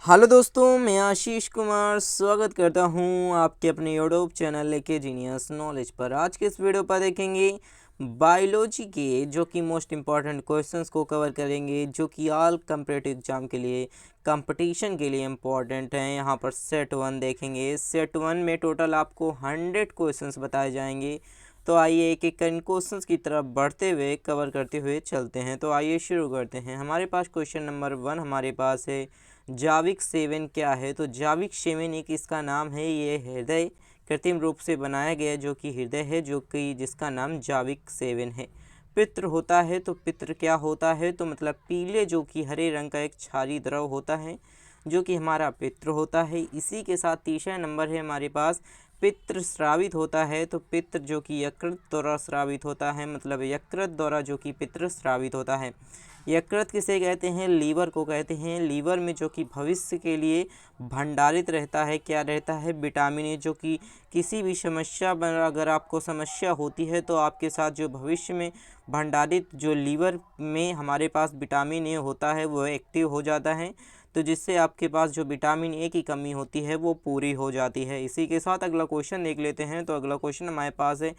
Hello दोस्तों, मैं आशीष कुमार स्वागत करता हूं आपके अपने यूट्यूब चैनल लेके जीनियस नॉलेज पर। आज के इस वीडियो पर देखेंगे बायोलॉजी के जो कि मोस्ट इम्पॉर्टेंट क्वेश्चंस को कवर करेंगे, जो कि ऑल कम्पिटिटिव एग्जाम के लिए कंपटीशन के लिए इम्पॉर्टेंट हैं। यहां पर सेट 1 देखेंगे। सेट 1 में टोटल आपको 100 क्वेश्चंस बताए जाएंगे। तो आइए एक एक इन क्वेश्चंस की तरफ बढ़ते हुए कवर करते हुए चलते हैं। तो आइए शुरू करते हैं। हमारे पास क्वेश्चन नंबर 1 हमारे पास है, जाविक सेवन क्या है। तो जाविक सेवन एक इसका नाम है, ये हृदय कृत्रिम रूप से बनाया गया जो कि हृदय है, जो कि जिसका नाम जाविक सेवन है। पित्र होता है, तो पित्र क्या होता है, तो मतलब पीले जो कि हरे रंग का एक क्षारीय द्रव होता है जो कि हमारा पित्र होता है। इसी के साथ तीसरा नंबर है हमारे पास, पित्र स्रावित होता है। तो पित्र जो कि यकृत द्वारा स्रावित होता है, मतलब यकृत द्वारा जो कि पित्र स्रावित होता है। यकृत किसे कहते हैं, लीवर को कहते हैं। लीवर में जो कि भविष्य के लिए भंडारित रहता है, क्या रहता है, विटामिन ए, जो कि किसी भी समस्या पर अगर आपको समस्या होती है तो आपके साथ जो भविष्य में भंडारित जो लीवर में हमारे पास विटामिन ए होता है वो एक्टिव हो जाता है, तो जिससे आपके पास जो विटामिन ए की कमी होती है वो पूरी हो जाती है। इसी के साथ अगला क्वेश्चन देख लेते हैं। तो अगला क्वेश्चन हमारे पास है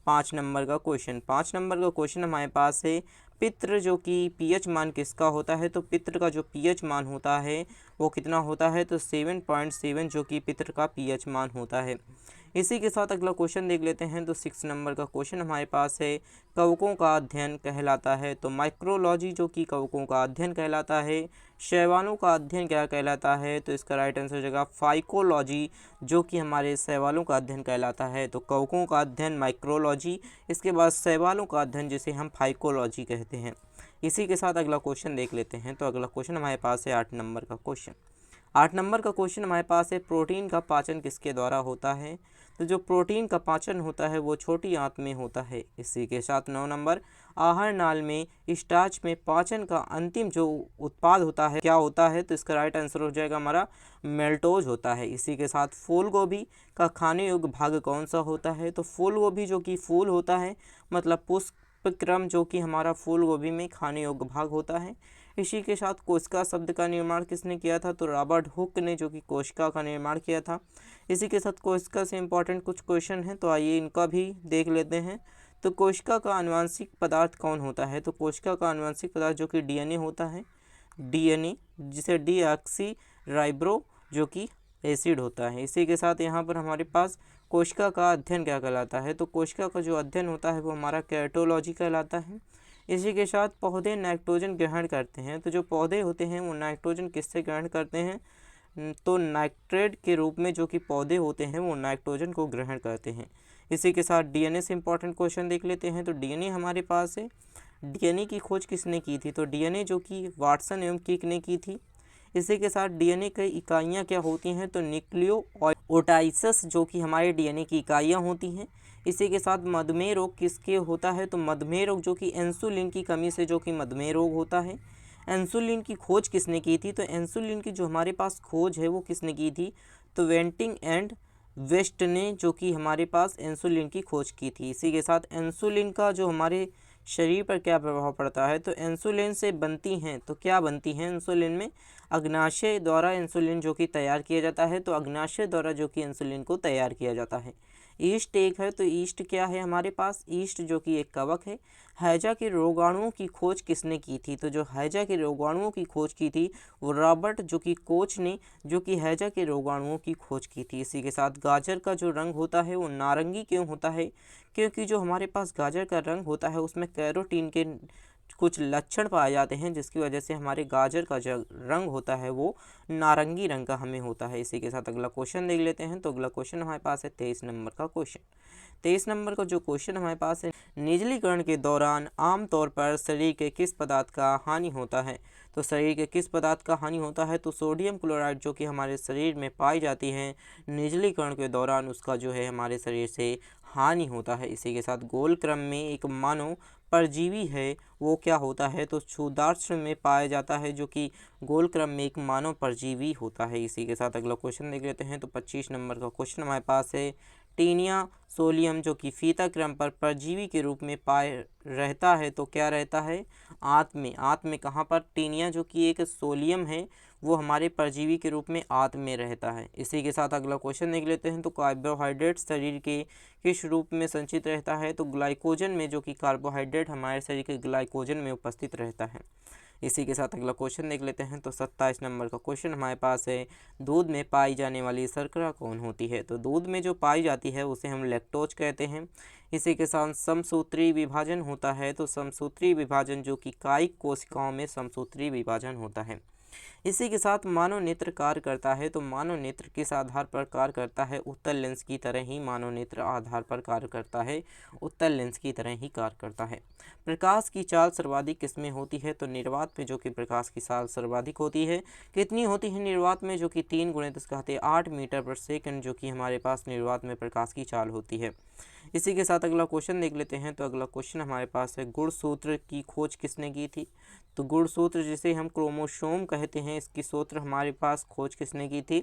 5 नंबर का क्वेश्चन। 5 नंबर का क्वेश्चन हमारे पास है, पित्र जो कि पीएच मान किसका होता है। तो पित्र का जो पीएच मान होता है वो कितना होता है, तो 7.7 जो कि पित्र का पीएच मान होता है। इसी के साथ अगला क्वेश्चन देख लेते हैं। तो 6 नंबर का क्वेश्चन हमारे पास है, कवकों का अध्ययन कहलाता है। तो माइक्रोलॉजी जो कि कवकों का अध्ययन कहलाता है। शैवालों का अध्ययन क्या कहलाता है, तो इसका राइट आंसर हो जाएगा फाइकोलॉजी, जो कि हमारे शैवालों का अध्ययन कहलाता है। तो कवकों का अध्ययन माइक्रोलॉजी, इसके बाद शैवालों का अध्ययन जिसे हम फाइकोलॉजी कहते हैं। इसी के साथ अगला क्वेश्चन देख लेते हैं। तो अगला क्वेश्चन हमारे पास है 8 नंबर का क्वेश्चन। 8 नंबर का क्वेश्चन हमारे पास है, प्रोटीन का पाचन किसके द्वारा होता है। तो जो प्रोटीन का पाचन होता है वो छोटी आंत में होता है। इसी के साथ 9 नंबर, आहार नाल में स्टार्च में पाचन का अंतिम जो उत्पाद होता है क्या होता है, तो इसका राइट आंसर हो जाएगा हमारा मेल्टोज होता है। इसी के साथ फूल गोभी का खाने योग्य भाग कौन सा होता है। तो फूल गोभी जो कि फूल होता है, मतलब पुष्पक्रम जो कि हमारा फूल गोभी में खाने योग्य भाग होता है। इसी के साथ कोशिका शब्द का निर्माण किसने किया था, तो रॉबर्ट हुक ने जो कि कोशिका का निर्माण किया था। इसी के साथ कोशिका से इंपॉर्टेंट कुछ क्वेश्चन हैं, तो आइए इनका भी देख लेते हैं। तो कोशिका का आनुवंशिक पदार्थ कौन होता है। तो कोशिका का आनुवंशिक पदार्थ जो कि डीएनए होता है। डीएनए जिसे डीऑक्सी राइब्रो जो कि एसिड होता है। इसी के साथ यहाँ पर हमारे पास कोशिका का अध्ययन क्या कहलाता है। तो कोशिका का जो अध्ययन होता है वो हमारा कैटोलॉजी कहलाता है। इसी के साथ पौधे नाइट्रोजन ग्रहण करते हैं। तो जो पौधे होते हैं वो नाइट्रोजन किससे ग्रहण करते हैं, तो नाइट्रेट के रूप में जो कि पौधे होते हैं वो नाइट्रोजन को ग्रहण करते हैं। इसी के साथ डीएनए से इंपॉर्टेंट क्वेश्चन देख लेते हैं। तो डीएनए हमारे पास है, डीएनए की खोज किसने की थी। तो डीएनए जो कि वाटसन एवं किक ने की थी। इसी के साथ डीएनए की इकाइयाँ क्या होती हैं, तो न्यूक्लियोटाइड्स जो कि हमारे डीएनए की इकाइयाँ होती हैं। इसी के साथ मधुमेह रोग किसके होता है। तो मधुमेह रोग जो कि इंसुलिन की कमी से जो कि मधुमेह रोग होता है। इंसुलिन की खोज किसने की थी। तो इंसुलिन की जो हमारे पास खोज है वो किसने की थी, तो वेंटिंग एंड वेस्ट ने जो कि हमारे पास इंसुलिन की खोज की थी। इसी के साथ इंसुलिन का जो हमारे शरीर पर क्या प्रभाव पड़ता है, तो इंसुलिन से बनती हैं, तो क्या बनती हैं इंसुलिन में, अग्नाशय द्वारा इंसुलिन जो कि तैयार किया जाता है। तो अग्नाशय द्वारा जो कि इंसुलिन को तैयार किया जाता है। ईस्ट एक है, तो ईस्ट क्या है हमारे पास, ईस्ट जो कि एक कवक है। हैजा के रोगाणुओं की खोज किसने की थी। तो जो हैजा के रोगाणुओं की खोज की थी वो रॉबर्ट जो कि कोच ने जो कि हैजा के रोगाणुओं की खोज की थी। इसी के साथ गाजर का जो रंग होता है वो नारंगी क्यों होता है, क्योंकि जो हमारे पास गाजर का रंग होता है उसमें कैरोटीन के कुछ लक्षण पाए जाते हैं, जिसकी वजह से हमारे गाजर का जो रंग होता है वो नारंगी रंग का हमें होता है। इसी के साथ अगला क्वेश्चन देख लेते हैं। तो अगला क्वेश्चन हमारे पास है 23 नंबर का क्वेश्चन। 23 नंबर का जो क्वेश्चन हमारे पास है, निर्जलीकरण के दौरान आमतौर पर शरीर के किस पदार्थ का हानि होता है। तो शरीर के किस पदार्थ का हानि होता है, तो सोडियम क्लोराइड जो कि हमारे शरीर में पाई जाती है निर्जलीकरण के दौरान उसका जो है हमारे शरीर से हानि होता है। इसी के साथ गोल क्रम में एक मानव परजीवी है वो क्या होता है, तो क्षुद्राष्ट में पाया जाता है, जो कि गोल क्रम में एक मानव परजीवी होता है। इसी के साथ अगला क्वेश्चन देख लेते हैं। तो 25 नंबर का क्वेश्चन हमारे पास है, टीनिया सोलियम जो कि फीता क्रम पर परजीवी के रूप में पाए रहता है, तो क्या रहता है, आंत में। आंत में कहाँ पर, टीनिया जो कि एक सोलियम है वो हमारे परजीवी के रूप में आंत में रहता है। इसी के साथ अगला क्वेश्चन देख लेते हैं। तो कार्बोहाइड्रेट शरीर के किस रूप में संचित रहता है? तो ग्लाइकोजन में, जो कि कार्बोहाइड्रेट हमारे शरीर के ग्लाइकोजन में उपस्थित रहता है। इसी के साथ अगला क्वेश्चन देख लेते हैं। तो 27 नंबर का क्वेश्चन हमारे पास है, दूध में पाई जाने वाली शर्करा कौन होती है? तो दूध में जो पाई जाती है उसे हम लैक्टोज कहते हैं। इसी के साथ समसूत्री विभाजन होता है। तो समसूत्री विभाजन जो कि कायिक कोशिकाओं में समसूत्री विभाजन होता है। इसी के साथ मानव नेत्र कार्य करता है। तो मानव नेत्र किस आधार पर कार्य करता है? उत्तल लेंस की तरह ही मानव नेत्र आधार पर कार्य करता है, उत्तल लेंस की तरह ही कार्य करता है। प्रकाश की चाल सर्वाधिक किसमें होती है? तो निर्वात में, जो कि प्रकाश की चाल सर्वाधिक होती है। कितनी होती है निर्वात में? जो कि 3 × 10⁸ मीटर पर सेकंड जो कि हमारे पास निर्वात में प्रकाश की चाल होती है। इसी के साथ अगला क्वेश्चन देख लेते हैं। तो अगला क्वेश्चन हमारे पास है, गुणसूत्र की खोज किसने की थी? तो गुणसूत्र जिसे हम क्रोमोसोम कहते हैं, इसकी सूत्र हमारे पास खोज किसने की थी?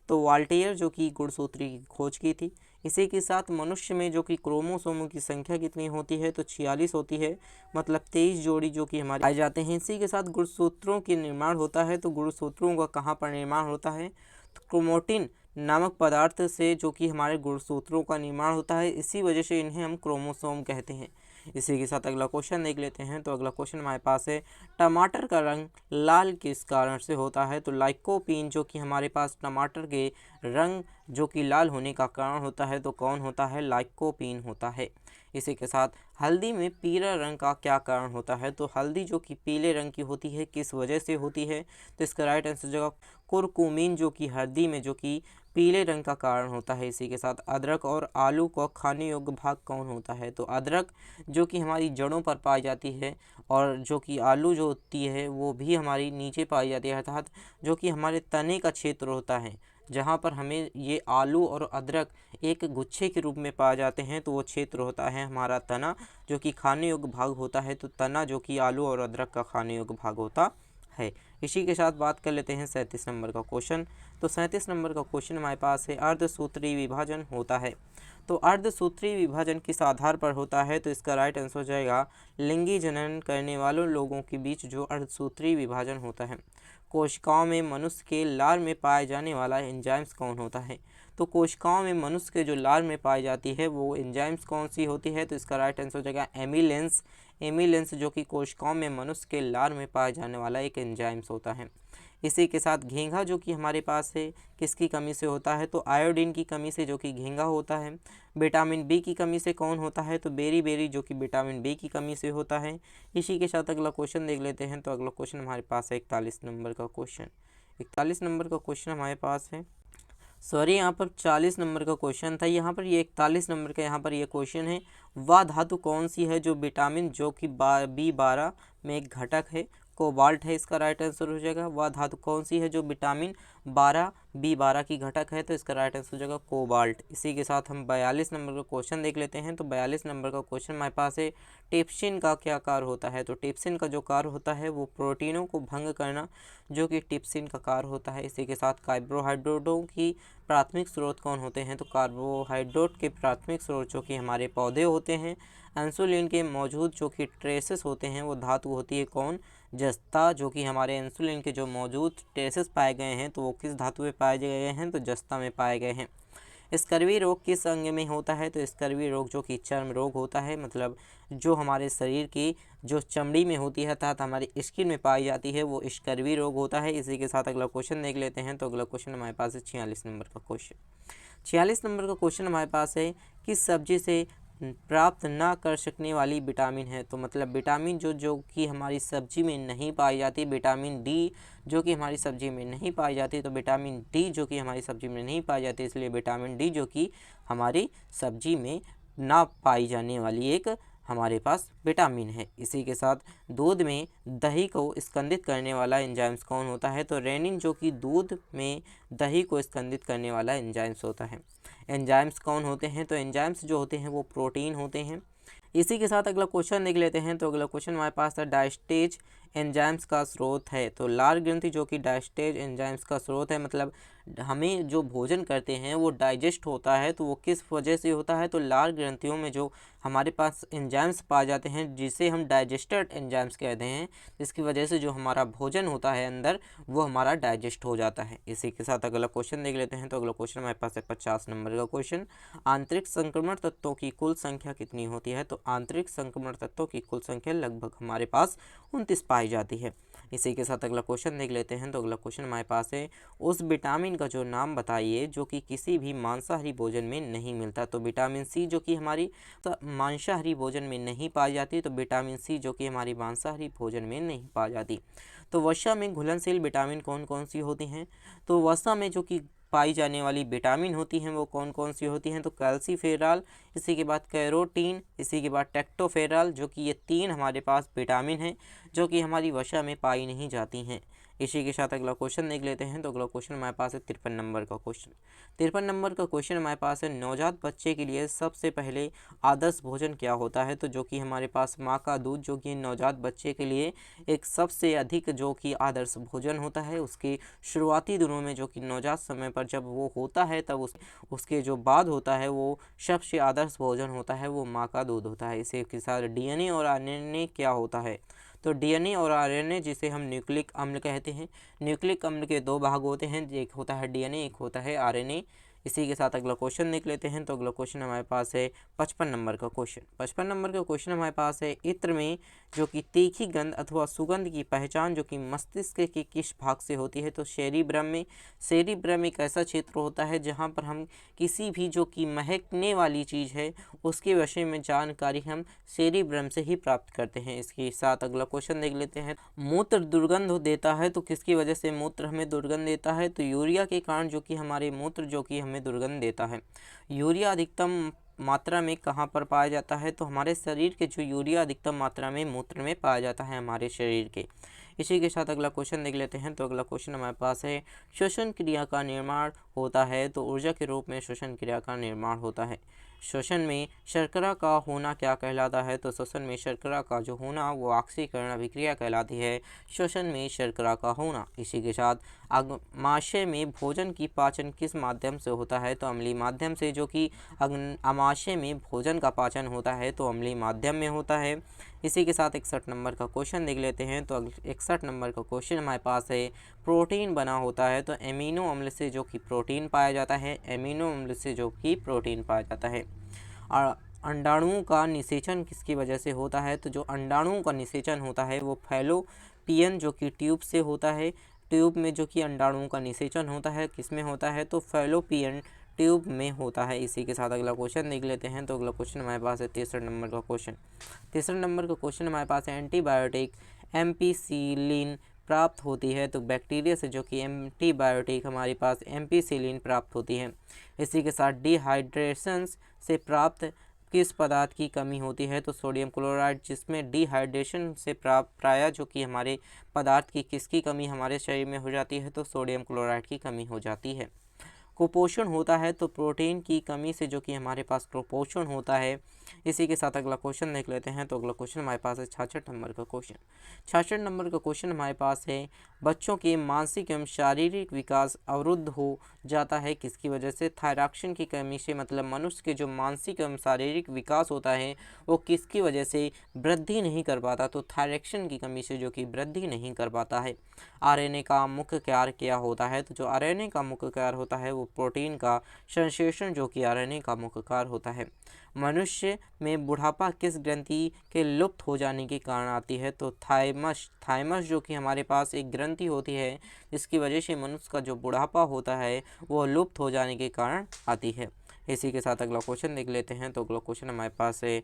तो वॉल्टेयर जो कि गुणसूत्र की खोज की थी। इसी के साथ मनुष्य में जो कि क्रोमोसोमों की संख्या कितनी होती है? तो 46 होती है, मतलब 23 जोड़ी जो कि हमारे पाए जाते हैं। इसी के साथ गुणसूत्रों के निर्माण होता है। तो गुणसूत्रों का कहाँ पर निर्माण होता है? तो क्रोमोटिन नामक पदार्थ से जो कि हमारे गुणसूत्रों का निर्माण होता है। इसी वजह से इन्हें हम क्रोमोसोम कहते हैं। इसी के साथ अगला क्वेश्चन देख लेते हैं। तो अगला क्वेश्चन हमारे पास है, टमाटर का रंग लाल किस कारण से होता है? तो लाइकोपीन जो कि हमारे पास टमाटर के रंग जो कि लाल होने का कारण होता है, तो कौन होता है? लाइकोपीन होता है। इसी के साथ हल्दी में पीला रंग का क्या कारण होता है? तो हल्दी जो कि पीले रंग की होती है, किस वजह से होती है? तो इसका राइट आंसर जगह कुरकुमीन जो कि हल्दी में जो कि पीले रंग का कारण होता है। इसी के साथ अदरक और आलू का खाने योग्य भाग कौन होता है? तो अदरक जो कि हमारी जड़ों पर पाई जाती है, और जो कि आलू जो होती है वो भी हमारी नीचे पाई जाती है, अर्थात जो कि हमारे तने का क्षेत्र होता है, जहाँ पर हमें ये आलू और अदरक एक गुच्छे के रूप में पाए जाते हैं, तो वो क्षेत्र होता है हमारा तना, जो कि खाने योग्य भाग होता है। तो तना जो कि आलू और अदरक का खाने योग्य भाग होता है। इसी के साथ बात कर लेते हैं 37 नंबर का क्वेश्चन। तो 37 नंबर का क्वेश्चन हमारे पास है, अर्धसूत्री विभाजन होता है। तो अर्धसूत्री विभाजन किस आधार पर होता है? तो इसका राइट आंसर हो जाएगा, लिंगी जनन करने वालों लोगों के बीच जो अर्धसूत्री विभाजन होता है। कोशिकाओं में मनुष्य के लार में पाए जाने वाला एंजाइम्स कौन होता है? तो कोशिकाओं में मनुष्य के जो लार में पाई जाती है वो एंजाइम्स कौन सी होती है? तो इसका राइट आंसर हो जाएगा एमिलेंस। एमिलेंस जो कि कोशिकाओं में मनुष्य के लार में पाए जाने वाला एक एंजाइम्स होता है। इसी के साथ घींघा जो कि हमारे पास है, किसकी कमी से होता है? तो आयोडीन की कमी से जो कि घींघा होता है। विटामिन बी की कमी से कौन होता है? तो बेरी बेरी जो कि विटामिन बी की कमी से होता है। इसी के साथ अगला क्वेश्चन देख लेते हैं। तो अगला क्वेश्चन हमारे पास है 41 नंबर का क्वेश्चन। 41 नंबर का क्वेश्चन हमारे पास है, सॉरी यहाँ पर 40 नंबर का क्वेश्चन था, यहाँ पर ये 41 नंबर का यहाँ पर ये क्वेश्चन है, वह धातु कौन सी है जो विटामिन जो कि B12 में एक घटक है? कोबाल्ट है इसका राइट आंसर हो जाएगा। वह धातु कौन सी है जो विटामिन B12 की घटक है? तो इसका राइट आंसर हो जाएगा कोबाल्ट। इसी के साथ हम 42 नंबर का क्वेश्चन देख लेते हैं। तो 42 नंबर का क्वेश्चन हमारे पास है, टिप्सिन का क्या कार्य होता है? तो टिप्सिन का जो कार्य होता है वो प्रोटीनों को भंग करना, जो कि टिप्सिन का कार्य होता है। इसी के साथ कार्बोहाइड्रेटों की प्राथमिक स्रोत कौन होते हैं? तो कार्बोहाइड्रेट के प्राथमिक स्रोत जो कि हमारे पौधे होते हैं। इंसुलिन के मौजूद जो कि ट्रेसेस होते हैं वो धातु होती है कौन? जस्ता। जो कि हमारे इंसुलिन के जो मौजूद ट्रेसेस पाए गए हैं तो वो किस धातु में पाए गए हैं? तो जस्ता में पाए गए हैं। स्कर्वी रोग किस अंग में होता है? तो स्कर्वी रोग जो कि चर्म रोग होता है, मतलब जो हमारे शरीर की जो चमड़ी में होती है अर्थात हमारी स्किन में पाई जाती है वो स्कर्वी रोग होता है। इसी के साथ अगला क्वेश्चन देख लेते हैं। तो अगला क्वेश्चन हमारे पास है 46 नंबर का क्वेश्चन। 46 नंबर का क्वेश्चन हमारे पास है, किस सब्जी से प्राप्त ना कर सकने वाली विटामिन है? तो मतलब विटामिन जो कि हमारी सब्जी में नहीं पाई जाती, विटामिन डी जो कि हमारी सब्जी में नहीं पाई जाती, तो विटामिन डी जो कि हमारी सब्जी में नहीं पाई जाती, इसलिए विटामिन डी जो कि हमारी सब्जी में ना पाई जाने वाली एक हमारे पास विटामिन है। इसी के साथ दूध में दही को स्कंदित करने वाला एंजाइम्स कौन होता है? तो रेनिन जो कि दूध में दही को स्कंदित करने वाला एंजाइम्स होता है। एंजाइम्स कौन होते हैं? तो एंजाइम्स जो होते हैं वो प्रोटीन होते हैं। इसी के साथ अगला क्वेश्चन देख लेते हैं। तो अगला क्वेश्चन हमारे पास है, डायस्टेज एंजाइम्स का स्रोत है। तो लार ग्रंथि जो कि डाइजेस्टेज एंजाइम्स का स्रोत है, मतलब हमें जो भोजन करते हैं वो डाइजेस्ट होता है, तो वो किस वजह से होता है, तो लार ग्रंथियों में जो हमारे पास एंजाइम्स पाए जाते हैं जिसे हम डाइजेस्टेड एंजाइम्स कहते हैं, जिसकी वजह से जो हमारा भोजन होता है अंदर वो हमारा डाइजेस्ट हो जाता है। इसी के साथ अगला क्वेश्चन देख लेते हैं। तो अगला क्वेश्चन हमारे पास है 50 नंबर का क्वेश्चन, आंतरिक संक्रमण तत्वों की कुल संख्या कितनी होती है। तो आंतरिक संक्रमण तत्वों की कुल संख्या लगभग हमारे पास 29 पाई जाती है। इसी के साथ अगला क्वेश्चन देख लेते हैं। तो अगला क्वेश्चन हमारे पास है, उस विटामिन का जो नाम बताइए जो कि किसी भी मांसाहारी भोजन में नहीं मिलता। तो विटामिन सी जो कि हमारी मांसाहारी भोजन में नहीं पाई जाती, तो विटामिन सी जो कि हमारी मांसाहारी भोजन में नहीं पाई जाती। तो वसा में घुलनशील विटामिन कौन कौन सी होती हैं। तो वसा में जो कि पाई जाने वाली विटामिन होती हैं वो कौन कौन सी होती हैं। तो कैल्सीफेरॉल, इसी के बाद कैरोटीन, इसी के बाद टेक्टोफेरॉल, जो कि ये 3 हमारे पास विटामिन हैं जो कि हमारी वसा में पाई नहीं जाती हैं। इसी के साथ अगला क्वेश्चन देख लेते हैं। तो अगला क्वेश्चन हमारे पास है 53 नंबर का क्वेश्चन। 53 नंबर का क्वेश्चन हमारे पास है, नवजात बच्चे के लिए सबसे पहले आदर्श भोजन क्या होता है। तो जो कि हमारे पास माँ का दूध जो कि नवजात बच्चे के लिए एक सबसे अधिक जो कि आदर्श भोजन होता है। उसके शुरुआती दिनों में जो कि नवजात समय पर जब वो होता है तब उसके जो बाद होता है वो सबसे आदर्श भोजन होता है, वो माँ का दूध होता है। इसी के साथ डीएनए और आरएनए क्या होता है। तो डीएनए और आरएनए जिसे हम न्यूक्लिक अम्ल कहते हैं, न्यूक्लिक अम्ल के 2 भाग होते हैं, एक होता है डीएनए, एक होता है आरएनए। इसी के साथ अगला क्वेश्चन देख लेते हैं। तो अगला क्वेश्चन हमारे पास है 55 नंबर का क्वेश्चन। 55 नंबर का क्वेश्चन हमारे पास है, इत्र में जो कि तीखी गंध अथवा सुगंध की पहचान जो कि मस्तिष्क के किस भाग से होती है। तो सेरिब्रम में। सेरिब्रम एक ऐसा क्षेत्र होता है जहाँ पर हम किसी भी जो कि महकने वाली चीज़ है उसके विषय में जानकारी हम सेरिब्रम से ही प्राप्त करते हैं। इसके साथ अगला क्वेश्चन देख लेते हैं, मूत्र दुर्गंध देता है, तो किसकी वजह से मूत्र हमें दुर्गंध देता है। तो यूरिया के कारण जो कि हमारे मूत्र जो कि हमें दुर्गंध देता है। यूरिया अधिकतम मात्रा में कहाँ पर पाया जाता है। तो हमारे शरीर के जो यूरिया अधिकतम मात्रा में मूत्र में पाया जाता है हमारे शरीर के। इसी के साथ अगला क्वेश्चन देख लेते हैं। तो अगला क्वेश्चन हमारे पास है, श्वसन क्रिया का निर्माण होता है, तो ऊर्जा के रूप में श्वसन क्रिया का निर्माण होता है। श्वसन में शर्करा का होना क्या कहलाता है। तो श्वसन में शर्करा का जो होना वो ऑक्सीकरण अभिक्रिया कहलाती है, श्वसन में शर्करा का होना। इसी के साथ अग्नाशय में भोजन की पाचन किस माध्यम से होता है। तो अम्लीय माध्यम से जो कि अग्नाशय में भोजन का पाचन होता है तो अम्लीय माध्यम में होता है। इसी के साथ 61 नंबर का क्वेश्चन देख लेते हैं। तो 61 नंबर का क्वेश्चन हमारे पास है, प्रोटीन बना होता है, तो एमिनो अम्ल से जो कि प्रोटीन पाया जाता है, एमिनो अम्ल से जो कि प्रोटीन पाया जाता है। और अंडाणुओं का निषेचन किसकी वजह से होता है। तो जो अंडाणुओं का निषेचन होता है वो फैलोपियन जो कि ट्यूब से होता है। ट्यूब में जो कि अंडाणुओं का निषेचन होता है किस में होता है, तो फैलोपियन ट्यूब में होता है। इसी के साथ अगला क्वेश्चन देख लेते हैं। तो अगला क्वेश्चन हमारे पास है 63 नंबर का क्वेश्चन। 63 नंबर का क्वेश्चन हमारे पास है, एंटीबायोटिक एम्पिसिलिन प्राप्त होती है, तो बैक्टीरिया से जो कि एंटीबायोटिक हमारे पास एम्पिसिलिन प्राप्त होती है। इसी के साथ डिहाइड्रेशन से प्राप्त किस पदार्थ की कमी होती है। तो सोडियम क्लोराइड, जिसमें डिहाइड्रेशन से प्राप्त प्रायः जो कि हमारे पदार्थ की किसकी कमी हमारे शरीर में हो जाती है, तो सोडियम क्लोराइड की कमी हो जाती है। कुपोषण होता है, तो प्रोटीन की कमी से जो कि हमारे पास कुपोषण होता है। इसी के साथ अगला क्वेश्चन देख लेते हैं। तो अगला क्वेश्चन हमारे पास है 66 नंबर का क्वेश्चन। 66 नंबर का क्वेश्चन हमारे पास है, बच्चों के मानसिक एवं शारीरिक विकास अवरुद्ध हो जाता है किसकी वजह से। थायरॉक्सिन की कमी से, मतलब मनुष्य के जो मानसिक एवं शारीरिक विकास होता है वो किसकी वजह से वृद्धि नहीं कर पाता। तो थायरॉक्सिन की कमी से जो कि वृद्धि नहीं कर पाता है। आरएनए का मुख्य कार्य क्या होता है। तो जो आरएनए का मुख्य कार्य होता है वो प्रोटीन का संश्लेषण जो कि आरएनए का मुख्य कार्य होता है। मनुष्य में बुढ़ापा किस ग्रंथि के लुप्त हो जाने के कारण आती है। तो थाइमस जो कि हमारे पास एक ग्रंथि होती है जिसकी वजह से मनुष्य का जो बुढ़ापा होता है वो लुप्त हो जाने के कारण आती है। इसी के साथ अगला क्वेश्चन देख लेते हैं। तो अगला क्वेश्चन हमारे पास है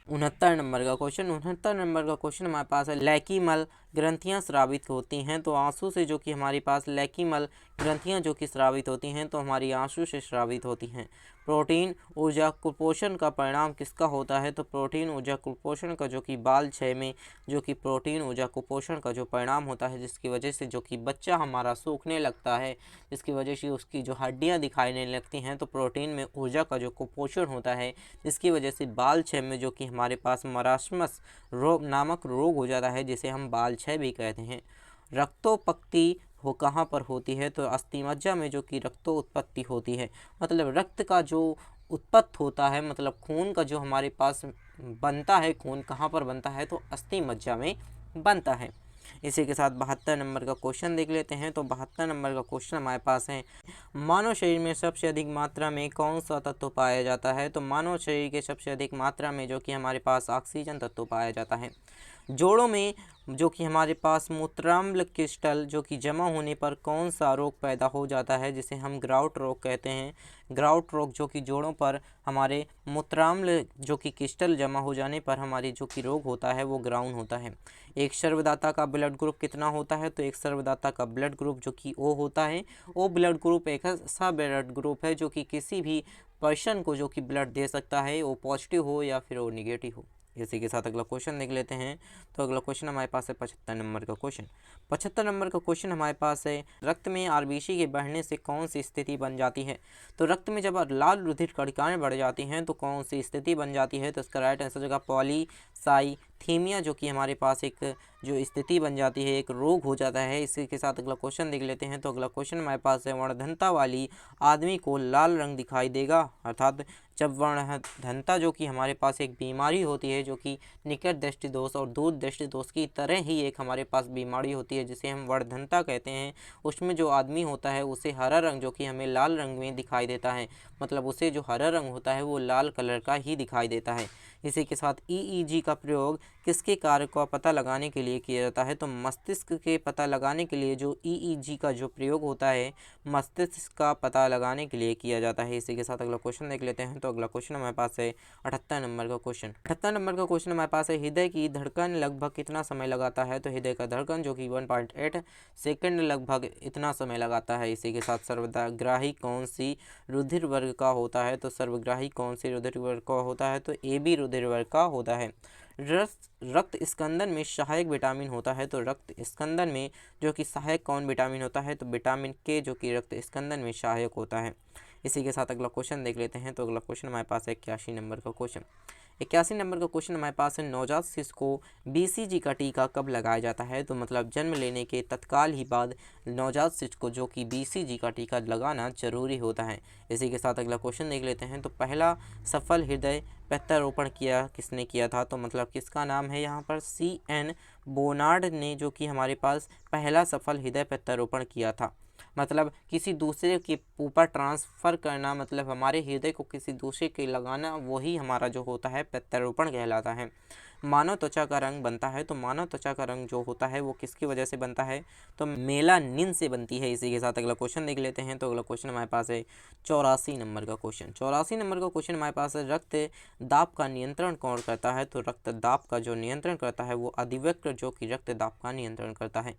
69 नंबर का क्वेश्चन। 69 नंबर का क्वेश्चन हमारे पास है, लैकीमल ग्रंथियां स्रावित होती हैं, तो आंसू से जो कि हमारे पास लैकीमल ग्रंथियां जो कि स्रावित होती हैं तो हमारी आंसू से स्रावित होती हैं। प्रोटीन ऊर्जा कुपोषण का परिणाम किसका होता है? तो प्रोटीन ऊर्जा कुपोषण का जो कि बाल क्षय में जो कि प्रोटीन ऊर्जा कुपोषण का जो परिणाम होता है, जिसकी वजह से जो कि बच्चा हमारा सूखने लगता है, जिसकी वजह से उसकी जो हड्डियां दिखाई देने लगती हैं, तो प्रोटीन में ऊर्जा का जो कुपोषण होता है, जिसकी वजह से बाल क्षय में जो कि हमारे पास मरास्मस रोग नामक रोग हो जाता है, जिसे हम बाल क्षय भी कहते हैं। रक्तोत्पत्ति हो कहाँ पर होती है? तो अस्थिमज्जा में जो कि रक्तोत्पत्ति होती है, मतलब रक्त का जो उत्पत्त होता है, मतलब खून का जो हमारे पास बनता है, खून कहाँ पर बनता है? तो अस्थिमज्जा में बनता है। इसी के साथ 72 नंबर का क्वेश्चन देख लेते हैं। तो 72 नंबर का क्वेश्चन हमारे पास है, मानव शरीर में सबसे अधिक मात्रा में कौन सा तत्व पाया जाता है? तो मानव शरीर के सबसे अधिक मात्रा में जो कि हमारे पास ऑक्सीजन तत्व पाया जाता है। जोड़ों में जो कि हमारे पास मूत्राम्ल क्रिस्टल जो कि जमा होने पर कौन सा रोग पैदा हो जाता है, जिसे हम ग्राउट रोग कहते हैं। ग्राउट रोग जो कि जोड़ों पर हमारे मूत्राम्ल जो कि क्रिस्टल जमा हो जाने पर हमारी जो कि रोग होता है वो ग्राउन होता है। एक सर्वदाता का ब्लड ग्रुप कितना होता है? तो एक सर्वदाता का ब्लड ग्रुप जो कि ओ होता है। ओ ब्लड ग्रुप एक ऐसा ब्लड ग्रुप है जो कि किसी भी पर्सन को जो कि ब्लड दे सकता है, वो पॉजिटिव हो या फिर वो निगेटिव हो। इसी के साथ अगला क्वेश्चन देख लेते हैं। तो अगला क्वेश्चन हमारे पास है 75 नंबर का क्वेश्चन। 75 नंबर का क्वेश्चन हमारे पास है, रक्त में आरबीसी के बढ़ने से कौन सी स्थिति बन जाती है? तो रक्त में जब लाल रुधिर कणिकाएं बढ़ जाती हैं तो कौन सी स्थिति बन जाती है? तो इसका राइट आंसर होगा पॉलीसाइथीमिया, जो कि हमारे पास एक जो स्थिति बन जाती है, एक रोग हो जाता है। इसी के साथ अगला क्वेश्चन देख लेते हैं। तो अगला क्वेश्चन हमारे पास है, वर्णधनता वाली आदमी को लाल रंग दिखाई देगा, अर्थात जब वर्णधनता जो कि हमारे पास एक बीमारी होती है, जो कि निकट दृष्टि दोष और दूर दृष्टि दोष की तरह ही एक हमारे पास बीमारी होती है, जिसे हम वर्णधनता कहते हैं। उसमें जो आदमी होता है उसे हरा रंग जो कि हमें लाल रंग में दिखाई देता है, मतलब उसे जो हरा रंग होता है वो लाल कलर का ही दिखाई देता है। इसी के साथ ईईजी का प्रयोग किसके कार्य का पता लगाने के लिए किया जाता है? तो मस्तिष्क के पता लगाने के लिए जो ईईजी का जो प्रयोग होता है, मस्तिष्क का पता लगाने के लिए किया जाता है। इसी के साथ अगला क्वेश्चन देख लेते हैं। तो अगला क्वेश्चन हमारे पास है 78 नंबर का क्वेश्चन। 78 नंबर का क्वेश्चन हमारे पास है, हृदय की धड़कन लगभग कितना समय लगाता है? तो हृदय का धड़कन जो कि 1.8 सेकंड लगभग इतना समय लगाता है। इसी के साथ सर्वग्राही कौन सी रुधिर वर्ग का होता है? तो सर्वग्राही कौन सी रुधिर वर्ग का होता है? तो AB रुधिर वर्ग का होता है। रक्त स्कंदन में सहायक विटामिन होता है, तो रक्त स्कंदन में जो कि सहायक कौन विटामिन होता है? तो विटामिन के जो कि रक्त स्कंदन में सहायक होता है। इसी के साथ अगला क्वेश्चन देख लेते हैं। तो अगला क्वेश्चन हमारे पास है 81 नंबर का क्वेश्चन। 81 नंबर का क्वेश्चन हमारे पास है, नवजात शिशु को BCG का टीका कब लगाया जाता है? तो मतलब जन्म लेने के तत्काल ही बाद नवजात शिशु को जो कि BCG का टीका लगाना जरूरी होता है। इसी के साथ अगला क्वेश्चन देख लेते हैं। तो पहला सफल हृदय प्रत्यारोपण किसने किया था? तो मतलब किसका नाम है यहाँ पर? CN बोनार्ड ने जो कि हमारे पास पहला सफल हृदय प्रत्यारोपण किया था। मतलब किसी दूसरे के ऊपर ट्रांसफ़र करना, मतलब हमारे हृदय को किसी दूसरे के लगाना, वही हमारा जो होता है प्रत्यारोपण कहलाता है। मानव त्वचा का रंग बनता है, तो मानव त्वचा का रंग जो होता है वो किसकी वजह से बनता है? तो मेलानिन से बनती है। इसी के साथ अगला क्वेश्चन देख लेते हैं। तो अगला क्वेश्चन हमारे पास है 84 नंबर का क्वेश्चन। 84 नंबर का क्वेश्चन हमारे पास है, रक्त दाब का नियंत्रण कौन करता है? तो रक्त दाब का जो नियंत्रण करता है वो अधिवक्र जो कि रक्त दाब का नियंत्रण करता है।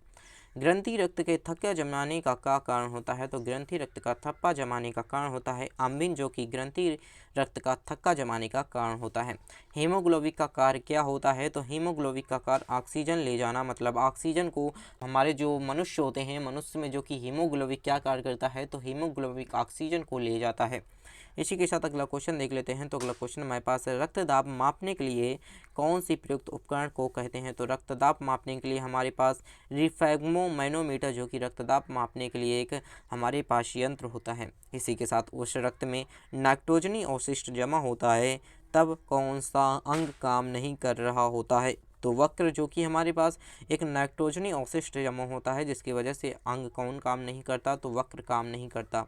ग्रंथि रक्त के थक्का जमाने का क्या कारण होता है? तो ग्रंथि रक्त का थप्पा जमाने का कारण होता है अम्बिन, जो कि ग्रंथि रक्त का थक्का जमाने का कारण होता है। हीमोग्लोबिन का कार्य क्या होता है? तो हीमोग्लोबिन का कार्य ऑक्सीजन ले जाना, मतलब ऑक्सीजन को हमारे जो मनुष्य होते हैं, मनुष्य में जो कि हीमोग्लोबिन क्या कार्य करता है? तो हीमोग्लोबिन ऑक्सीजन को ले जाता है। इसी के साथ अगला क्वेश्चन देख लेते हैं। तो अगला क्वेश्चन हमारे पास है, रक्तदाब मापने के लिए कौन सी प्रयुक्त उपकरण को कहते हैं? तो रक्तदाब मापने के लिए हमारे पास रिफैग्मो मैनोमीटर जो कि रक्तदाब मापने के लिए एक हमारे पास यंत्र होता है। इसी के साथ उस रक्त में नाइट्रोजनी अवशिष्ट जमा होता है, तब कौन सा अंग काम नहीं कर रहा होता है? तो वक्र जो कि हमारे पास एक नाइट्रोजनी अवशिष्ट जमा होता है, जिसकी वजह से अंग कौन काम नहीं करता? तो वक्र काम नहीं करता।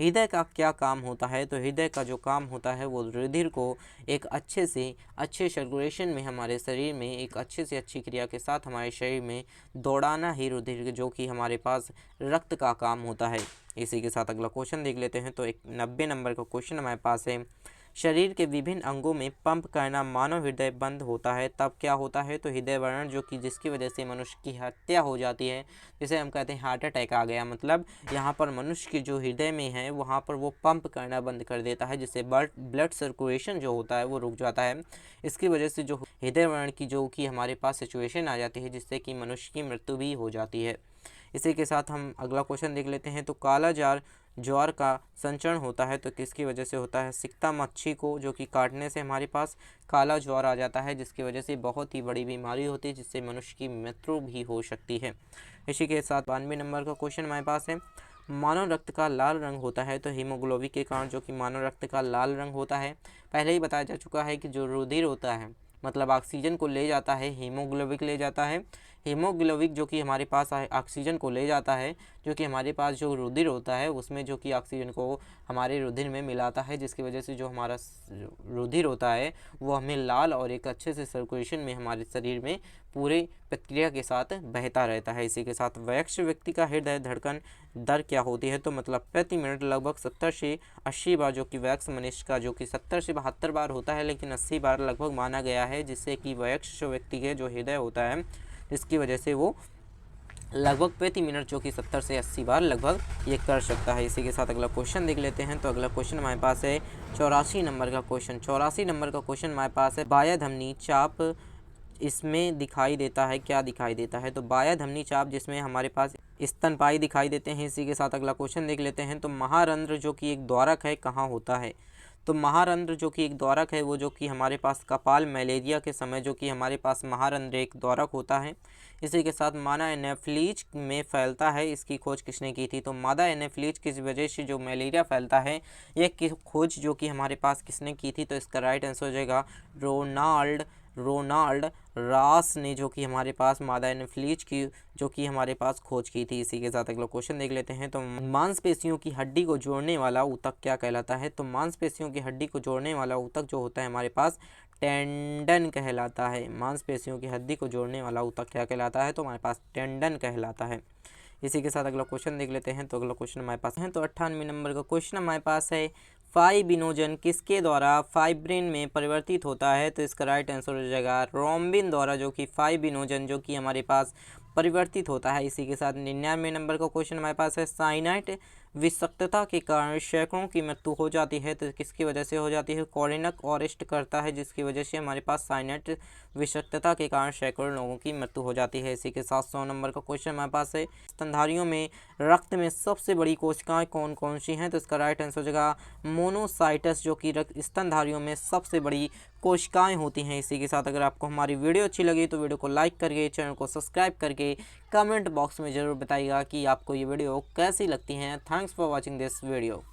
हृदय का क्या काम होता है? तो हृदय का जो काम होता है वो रुधिर को एक अच्छे से अच्छे सर्कुलेशन में हमारे शरीर में एक अच्छे से अच्छी क्रिया के साथ हमारे शरीर में दौड़ाना ही रुधिर जो कि हमारे पास रक्त का काम होता है। इसी के साथ अगला क्वेश्चन देख लेते हैं। तो एक 90 नंबर का क्वेश्चन हमारे पास है, शरीर के विभिन्न अंगों में पंप करना मानव हृदय बंद होता है तब क्या होता है? तो हृदय वर्णन जो कि जिसकी वजह से मनुष्य की हत्या हो जाती है, जिसे हम कहते हैं हार्ट अटैक आ गया, मतलब यहाँ पर मनुष्य के जो हृदय में है वहाँ पर वो पंप करना बंद कर देता है, जिससे ब्लड सर्कुलेशन जो होता है वो रुक जाता है। इसकी वजह से जो हृदय वर्णन की जो कि हमारे पास सिचुएशन आ जाती है, जिससे कि मनुष्य की मृत्यु भी हो जाती है। इसी के साथ हम अगला क्वेश्चन देख लेते हैं। तो काला ज्वार का संचरण होता है तो किसकी वजह से होता है? सिकता मच्छी को जो कि काटने से हमारे पास काला ज्वार आ जाता है, जिसकी वजह से बहुत ही बड़ी बीमारी होती है, जिससे मनुष्य की मृत्यु भी हो सकती है। इसी के साथ 92 नंबर का क्वेश्चन हमारे पास है। मानव रक्त का लाल रंग होता है तो हीमोग्लोबिन के कारण जो कि मानव रक्त का लाल रंग होता है, पहले ही बताया जा चुका है कि जो रुधिर होता है मतलब ऑक्सीजन को ले जाता है, हीमोग्लोबिन ले जाता है। हीमोग्लोबिन जो कि हमारे पास ऑक्सीजन को ले जाता है, जो कि हमारे पास जो रुधिर होता है उसमें जो कि ऑक्सीजन को हमारे रुधिर में मिलाता है, जिसकी वजह से जो हमारा रुधिर होता है वो हमें लाल और एक अच्छे से सर्कुलेशन में हमारे शरीर में पूरे प्रक्रिया के साथ बहता रहता है। इसी के साथ वयस्क व्यक्ति का हृदय धड़कन दर क्या होती है? तो मतलब प्रति मिनट लगभग 70 से 80 बार जो कि वयस्क मनुष्य का जो कि 70 से 72 बार होता है, लेकिन 80 बार लगभग माना गया है, जिससे कि वयस्क व्यक्ति के जो हृदय होता है इसकी वजह से वो लगभग प्रति मिनट जो कि 70 से 80 बार लगभग ये कर सकता है। इसी के साथ अगला क्वेश्चन देख लेते हैं। तो अगला क्वेश्चन हमारे पास है 84 नंबर का क्वेश्चन। 84 नंबर का क्वेश्चन हमारे पास है बाह्य धमनी चाप इसमें दिखाई देता है, क्या दिखाई देता है? तो बाह्य धमनी चाप जिसमें हमारे पास स्तनपायी दिखाई देते हैं। इसी के साथ अगला क्वेश्चन देख लेते हैं। तो महारंध्र जो कि एक द्वारक है कहाँ होता है? तो महारंध्र जो कि एक द्वारक है वो जो कि हमारे पास कपाल मलेरिया के समय जो कि हमारे पास महारंध्र एक द्वारक होता है। इसी के साथ मादा एनाफिलीज में फैलता है, इसकी खोज किसने की थी? तो मादा एनाफिलीज किस वजह से जो मलेरिया फैलता है ये खोज जो कि हमारे पास किसने की थी? तो इसका राइट आंसर हो जाएगा रोनाल्ड रास ने, जो कि हमारे पास मादा एनाफिलीज की जो कि हमारे पास खोज की थी। इसी के साथ अगला क्वेश्चन देख लेते हैं। तो मांसपेशियों की हड्डी को जोड़ने वाला ऊतक क्या कहलाता है? तो मांसपेशियों की हड्डी को जोड़ने वाला ऊतक जो होता है हमारे पास टेंडन कहलाता है। मांसपेशियों की हड्डी को जोड़ने वाला ऊतक क्या कहलाता है? तो हमारे पास टेंडन कहलाता है। इसी के साथ अगला क्वेश्चन देख लेते हैं। तो अगला क्वेश्चन हमारे पास है तो 98 नंबर का क्वेश्चन हमारे पास है फाइब्रिनोजन किसके द्वारा फाइब्रिन में परिवर्तित होता है? तो इसका राइट आंसर हो जाएगा रोम्बिन द्वारा, जो कि फाइब्रिनोजन जो कि हमारे पास परिवर्तित होता है। इसी के साथ 99 नंबर का क्वेश्चन हमारे पास है साइनाइड विषाक्तता के कारण सैकड़ों की मृत्यु हो जाती है तो किसकी वजह से हो जाती है? कोरिनक अरेस्ट करता है, जिसकी वजह से हमारे पास साइनाइड विषाक्तता के कारण सैकड़ों लोगों की मृत्यु हो जाती है। इसी के साथ 100 नंबर का क्वेश्चन हमारे पास है स्तनधारियों में रक्त में सबसे बड़ी कोशिकाएं कौन कौन सी हैं? तो इसका राइट आंसर हो जाएगा मोनोसाइटस, जो कि स्तनधारियों में सबसे बड़ी कोशिकाएं होती हैं। इसी के साथ अगर आपको हमारी वीडियो अच्छी लगी तो वीडियो को लाइक करके चैनल को सब्सक्राइब करके कमेंट बॉक्स में ज़रूर बताइएगा कि आपको ये वीडियो कैसी लगती है। Thanks for watching this video.